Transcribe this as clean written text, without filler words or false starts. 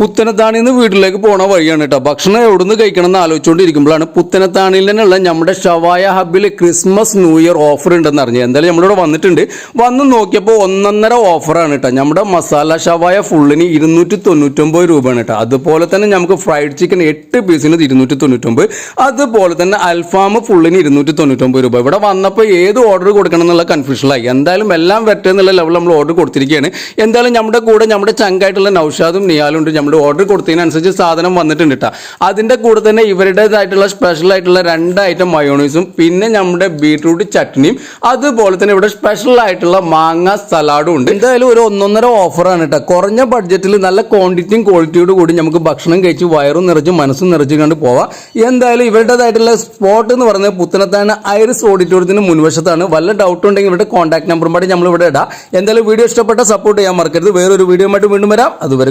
പുത്തനത്താണിൽ നിന്ന് വീട്ടിലേക്ക് പോണ വഴിയാണ് കേട്ടോ. ഭക്ഷണം എവിടുന്ന് കഴിക്കണം എന്ന് ആലോചിച്ചുകൊണ്ടിരിക്കുമ്പോഴാണ് പുത്തനത്താണിയിൽ തന്നെയുള്ള നമ്മുടെ ഷവായ ഹബിൽ ക്രിസ്മസ് ന്യൂ ഇയർ ഓഫർ ഉണ്ടെന്ന് അറിഞ്ഞത്. എന്തായാലും നമ്മളിവിടെ വന്നിട്ടുണ്ട്. വന്ന് നോക്കിയപ്പോൾ 1.5 ഓഫറാണ് കേട്ടോ. നമ്മുടെ മസാല ഷവായ ഫുള്ളിന് 299 രൂപയാണ് കേട്ടോ. അതുപോലെ തന്നെ നമുക്ക് ഫ്രൈഡ് ചിക്കൻ 8 പീസിന് 299, അതുപോലെ തന്നെ അൽഫാം ഫുള്ളിന് 299 രൂപ. ഇവിടെ വന്നപ്പോൾ ഏത് ഓർഡർ കൊടുക്കണം എന്നുള്ള കൺഫ്യൂഷനായി. എന്തായാലും എല്ലാം വരട്ടെ എന്നുള്ള ലെവൽ നമ്മൾ ഓർഡർ കൊടുത്തിരിക്കുകയാണ്. എന്തായാലും നമ്മുടെ കൂടെ നമ്മുടെ ചങ്കായിട്ടുള്ള നൗഷാദും നിയാലും ഉണ്ട്. നമ്മൾ ഓർഡർ കൊടുത്തതിനനുസരിച്ച് സാധനം വന്നിട്ടുണ്ട് കേട്ടോ. അതിൻ്റെ കൂടെ തന്നെ ഇവരുടേതായിട്ടുള്ള സ്പെഷ്യൽ ആയിട്ടുള്ള 2 ഐറ്റം മയോണൈസും പിന്നെ നമ്മുടെ ബീട്രൂട്ട് ചട്നിയും അതുപോലെ തന്നെ ഇവിടെ സ്പെഷ്യൽ ആയിട്ടുള്ള മാങ്ങ സലാഡും ഉണ്ട്. എന്തായാലും ഒരു 1.5 ഓഫറാണ് കേട്ടോ. കുറഞ്ഞ ബഡ്ജറ്റിൽ നല്ല ക്വാണ്ടിറ്റിയും ക്വാളിറ്റിയോട് കൂടി നമുക്ക് ഭക്ഷണം കഴിച്ച് വയറും നിറച്ച് മനസ്സും നിറച്ച് കണ്ട് പോവാം. എന്തായാലും ഇവരുടേതായിട്ടുള്ള സ്പോട്ട് എന്ന് പറയുന്നത് പുത്തനത്താണ് ഐറിസ് ഓഡിറ്റോറിയത്തിന് മുൻവശത്താണ്. വല്ല ഡൗട്ട് ഉണ്ടെങ്കിൽ ഇവരുടെ കോൺടാക്ട് നമ്പറും പാടി നമ്മൾ ഇവിടെ ഇടാം. എന്തായാലും വീഡിയോ ഇഷ്ടപ്പെട്ട സപ്പോർട്ട് ചെയ്യാൻ മറക്കരുത്. വേറൊരു വീഡിയോ ആയിട്ട് വീണ്ടും വരാം. അതുവരെ